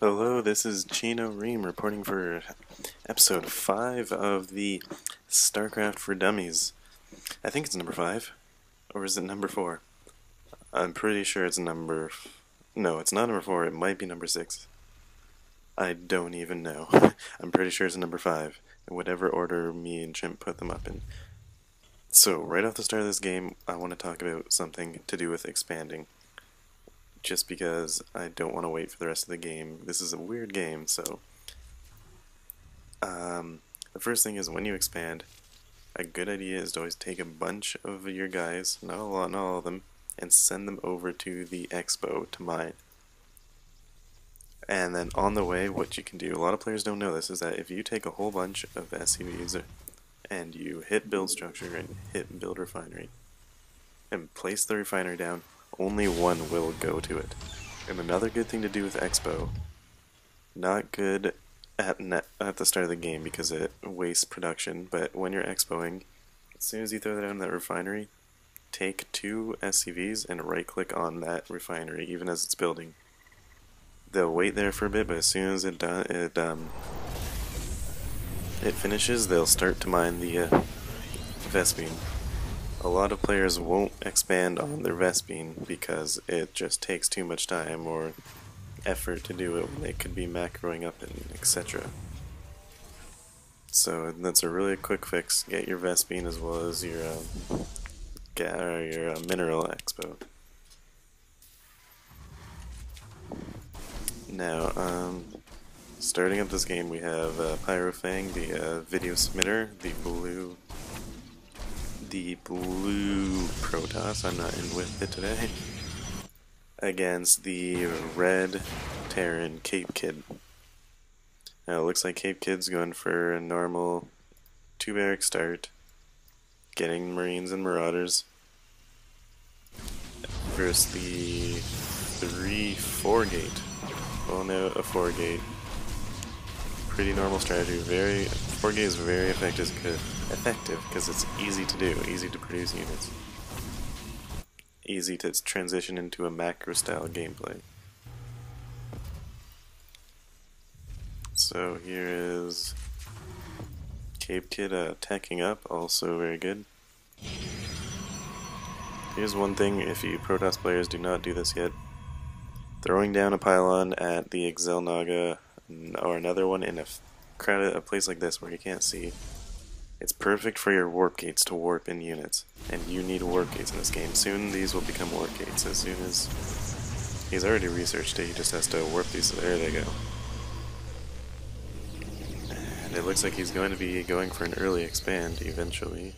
Hello, this is Chino Ream reporting for episode 5 of the Starcraft for Dummies. I think it's number 5, or is it number 4? I'm pretty sure it's number... No, it's not number 4, it might be number 6. I don't even know. I'm pretty sure it's number 5, in whatever order me and Chimp put them up in. So, right off the start of this game, I want to talk about something to do with expanding. Just because I don't want to wait for the rest of the game. This is a weird game, so... the first thing is when you expand, a good idea is to always take a bunch of your guys, not a lot, not all of them, and send them over to the expo to mine. And then on the way, what you can do, a lot of players don't know this, is that if you take a whole bunch of SCVs and you hit build structure and hit build refinery, and place the refinery down, only one will go to it. And another good thing to do with Expo, not good at the start of the game because it wastes production, but when you're expoing, as soon as you throw that down in that refinery, take 2 SCVs and right click on that refinery even as it's building. They'll wait there for a bit, but as soon as it finishes, they'll start to mine the Vespene. A lot of players won't expand on their Vespene because it just takes too much time or effort to do it when they could be macroing up and etc. So that's a really quick fix. Get your Vespene as well as your mineral expo. Now, starting up this game, we have Pyrofang, the video submitter, the blue Protoss, I'm not in with it today, against the red Terran Cape Kid. Now it looks like Cape Kid's going for a normal 2-barrack start, getting Marines and Marauders, versus the 3-4 gate. Oh no, a 4 gate. Pretty normal strategy. 4 gate is very effective because it's easy to do, easy to produce units, easy to transition into a macro style gameplay. So here is Cape Kid teching up, also very good. Here's one thing, if you Protoss players do not do this yet, throwing down a pylon at the Exel Naga or another one in a place like this where you can't see. It's perfect for your warp gates to warp in units, and you need warp gates in this game. Soon these will become warp gates. As soon as he's already researched it, he just has to warp these. There they go. And it looks like he's going to be going for an early expand eventually.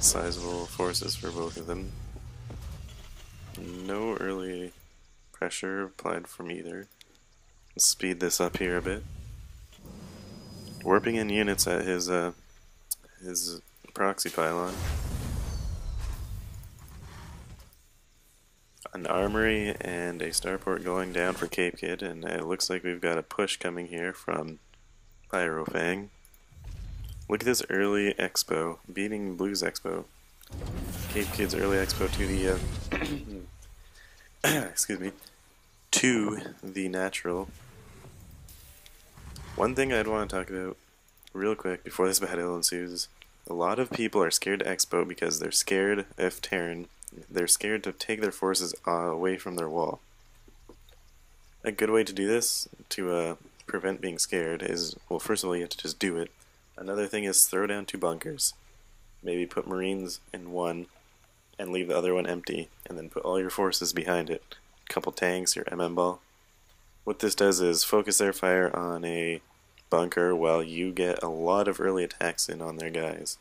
Sizable forces for both of them. No early pressure applied from either. Let's speed this up here a bit. Warping in units at his proxy pylon. An armory and a starport going down for Cape Kid, and it looks like we've got a push coming here from Pyrofang. Look at this early expo, beating Blue's expo. Cape Kid's early expo to the excuse me, to the natural. One thing I'd want to talk about real quick before this battle ensues, a lot of people are scared to expo because they're scared of Terran. They're scared to take their forces away from their wall. A good way to do this, to prevent being scared, is, well, first of all you have to just do it. Another thing is throw down 2 bunkers. Maybe put Marines in one and leave the other one empty, and then put all your forces behind it. A couple tanks, your MM ball. What this does is focus their fire on a bunker while you get a lot of early attacks in on their guys.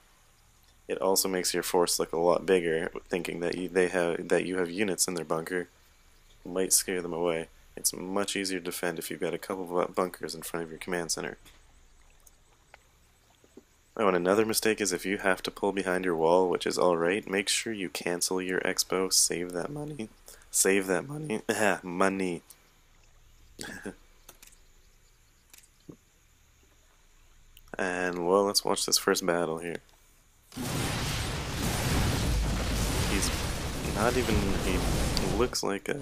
It also makes your force look a lot bigger, thinking that you have units in their bunker. It might scare them away. It's much easier to defend if you've got a couple of bunkers in front of your command center. Oh, and another mistake is if you have to pull behind your wall, which is alright, make sure you cancel your expo, save that money. Save that money. Money. And, well, let's watch this first battle here. He's not even, he looks like a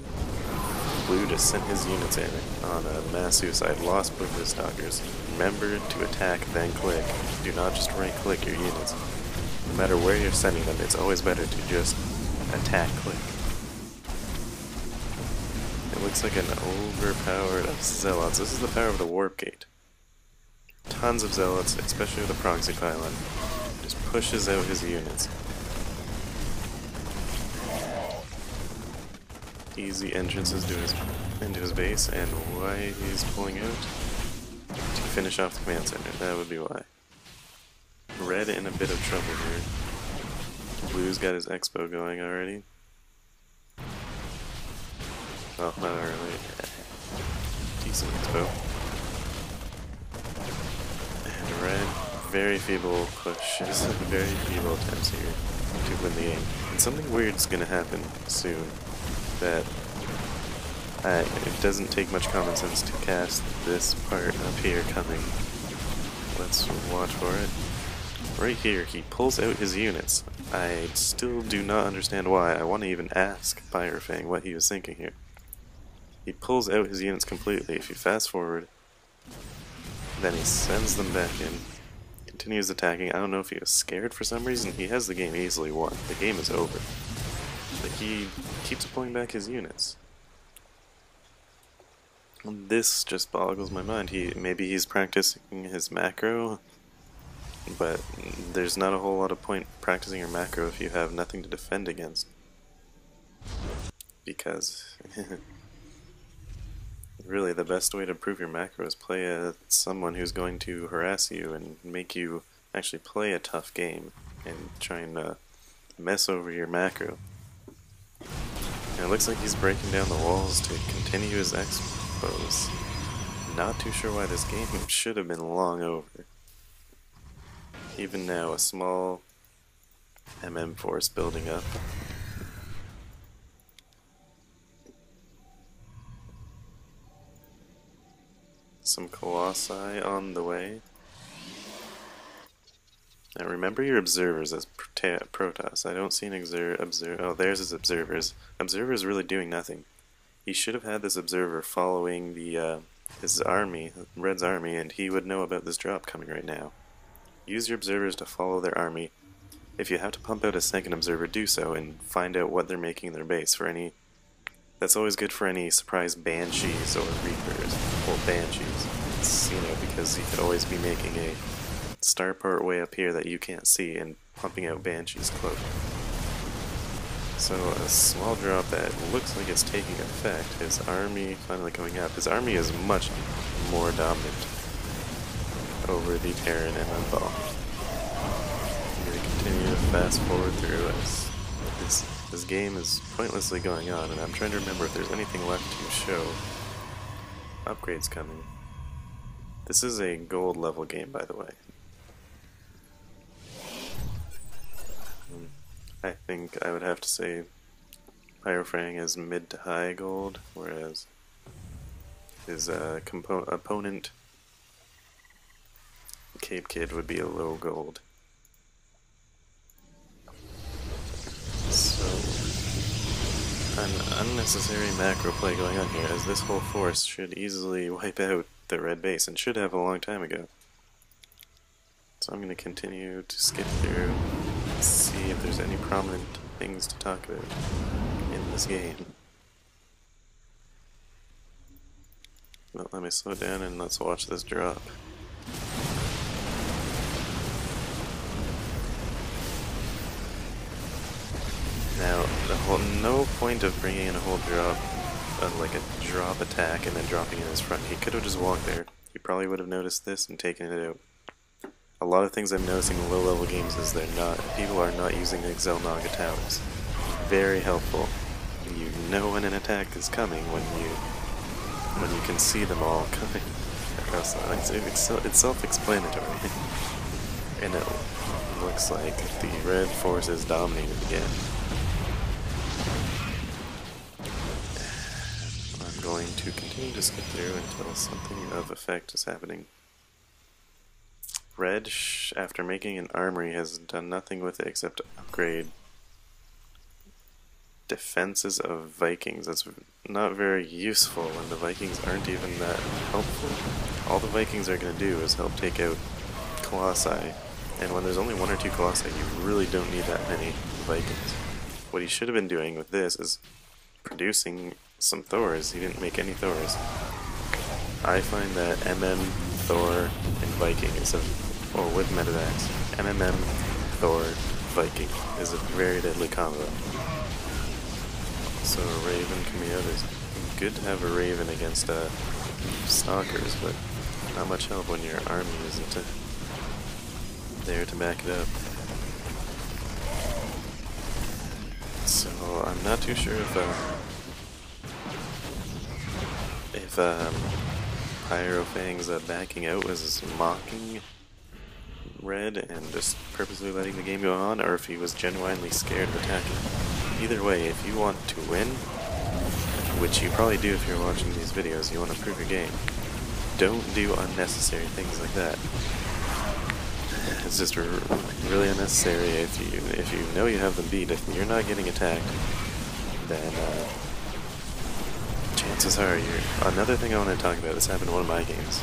Blue just sent his units in on a mass suicide, lost both of his stalkers. Remember to attack, then click. Do not just right-click your units. No matter where you're sending them, it's always better to just attack, click. It looks like an overpowered zealots. This is the power of the warp gate. Tons of zealots, especially with the proxy pylon. Just pushes out his units. Easy entrances into his base, and why he's pulling out? To finish off the command center, that would be why. Red in a bit of trouble here. Blue's got his expo going already. Well, not really. Decent expo. And red, very feeble pushes, very feeble attempts here to win the game. And something weird's gonna happen soon. That it doesn't take much common sense to cast this part up here coming. Let's watch for it. Right here, he pulls out his units. I still do not understand why. I want to even ask Pyrofang what he was thinking here. He pulls out his units completely. If you fast forward, then he sends them back in, continues attacking. I don't know if he was scared for some reason. He has the game easily won. The game is over. But he keeps pulling back his units. This just boggles my mind. Maybe he's practicing his macro, but there's not a whole lot of point practicing your macro if you have nothing to defend against. Because really the best way to improve your macro is play someone who's going to harass you and make you actually play a tough game and try and mess over your macro. And it looks like he's breaking down the walls to continue his expos. Not too sure why this game should have been long over. Even now, a small MM force building up. Some Colossi on the way. Now remember your observers as Protoss. I don't see an observer. Oh, there's his observers. Observer's really doing nothing. He should have had this observer following his army, Red's army, and he would know about this drop coming right now. Use your observers to follow their army. If you have to pump out a second observer, do so, and find out what they're making their base for any... That's always good for any surprise Banshees or Reapers. Well, Banshees. It's, because he could always be making a starport way up here that you can't see and pumping out Banshees close. So a small drop that looks like it's taking effect. His army finally going up. His army is much more dominant over the Terran and Unball. I'm going to continue to fast forward through as this game is pointlessly going on, and I'm trying to remember if there's anything left to show. Upgrades coming. This is a gold level game, by the way. I think I would have to say Pyrofang is mid to high gold, whereas his opponent Cape Kid would be a low gold. So, an unnecessary macro play going on here, as this whole force should easily wipe out the red base, and should have a long time ago. So I'm going to continue to skip through and see if there's any prominent things to talk about in this game. Well, let me slow down and let's watch this drop. Now, no point of bringing in a whole drop, like a drop attack and then dropping in his front. He could have just walked there. He probably would have noticed this and taken it out. A lot of things I'm noticing in low-level games is people are not using Xel'Naga towers. Very helpful. You know when an attack is coming when you can see them all coming across the lines. It's self-explanatory. And it looks like the red force is dominated again. I'm going to continue to skip through until something of effect is happening. Red, after making an armory, has done nothing with it except upgrade defenses of Vikings. That's not very useful when the Vikings aren't even that helpful. All the Vikings are going to do is help take out Colossi, and when there's only one or two Colossi, you really don't need that many Vikings. What he should have been doing with this is producing some Thors. He didn't make any Thors. I find that MM, Thor, and Viking is or with Medivacs, MMM, Thor, Viking is a very deadly combo. So Raven coming out is good to have a Raven against Stalkers, but not much help when your army isn't there to back it up. So I'm not too sure if Hierofang's backing out was mocking Red and just purposely letting the game go on, or if he was genuinely scared of attacking. Either way, if you want to win, which you probably do if you're watching these videos, you want to prove your game, don't do unnecessary things like that. It's just really unnecessary. If you know you have them beat, if you're not getting attacked, then chances are you're... Another thing I want to talk about, this happened in one of my games.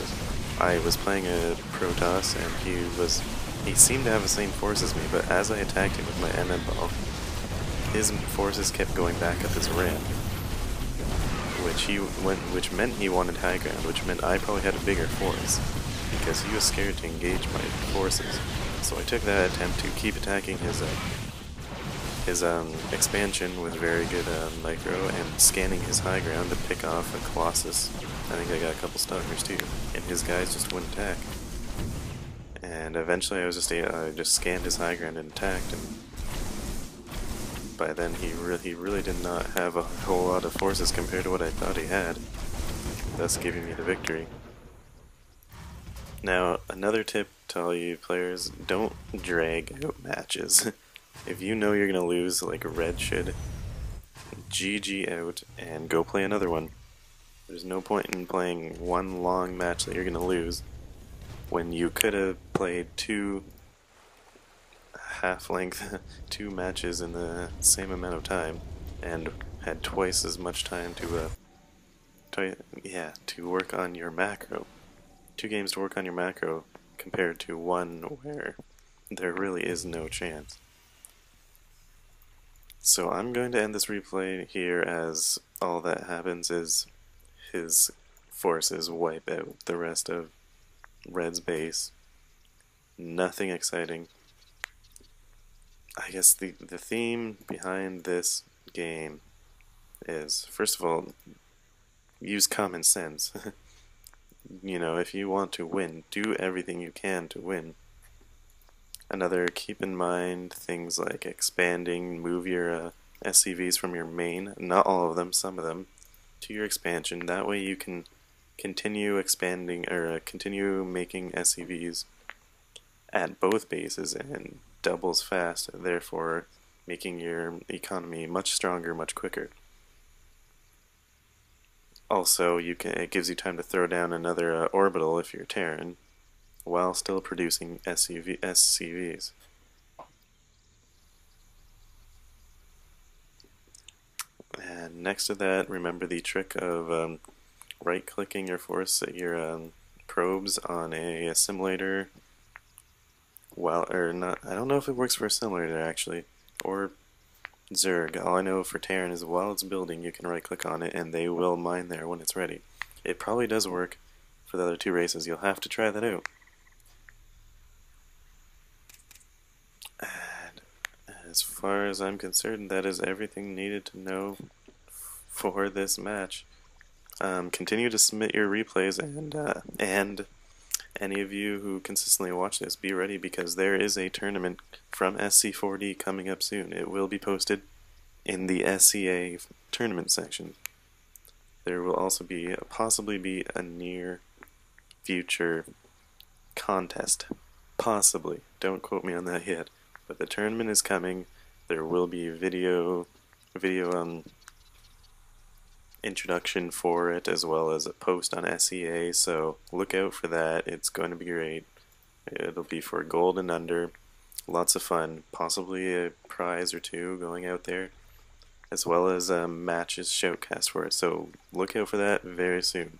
I was playing a Protoss and he seemed to have the same force as me, but as I attacked him with my MM ball, his forces kept going back up his ramp, which meant he wanted high ground, which meant I probably had a bigger force, because he was scared to engage my forces. So I took that attempt to keep attacking his expansion with very good micro, and scanning his high ground to pick off a Colossus. I think I got a couple Stalkers too, and his guys just wouldn't attack. And eventually I just scanned his high ground and attacked, and by then he really did not have a whole lot of forces compared to what I thought he had, thus giving me the victory. Now, another tip to all you players, don't drag out matches. If you know you're going to lose, like Red should, GG out and go play another one. There's no point in playing one long match that you're going to lose when you could have played two half-length, two matches in the same amount of time and had twice as much time to work on your macro. 2 games to work on your macro compared to one where there really is no chance. So I'm going to end this replay here, as all that happens is his forces wipe out the rest of Red's base. Nothing exciting. I guess the theme behind this game is, first of all, use common sense. You know, if you want to win, do everything you can to win. Another, keep in mind things like expanding, move your SCVs from your main, not all of them, some of them, to your expansion. That way you can continue expanding, or continue making SCVs at both bases and doubles fast, therefore making your economy much stronger, much quicker. Also, it gives you time to throw down another orbital if you're Terran, while still producing SCVs. And next to that, remember the trick of right-clicking your probes on a simulator. I don't know if it works for a simulator actually, or Zerg. All I know for Terran is while it's building, you can right-click on it and they will mine there when it's ready. It probably does work for the other 2 races. You'll have to try that out. And as far as I'm concerned, that is everything needed to know for this match. Continue to submit your replays, and any of you who consistently watch this, be ready, because there is a tournament from SC4D coming up soon. It will be posted in the SCA tournament section. There will also possibly be a near future contest. Possibly. Don't quote me on that yet. But the tournament is coming. There will be video introduction for it, as well as a post on SEA, so look out for that. It's going to be great. It'll be for gold and under. Lots of fun. Possibly a prize or 2 going out there. as well as matches shoutcast for it. So look out for that very soon.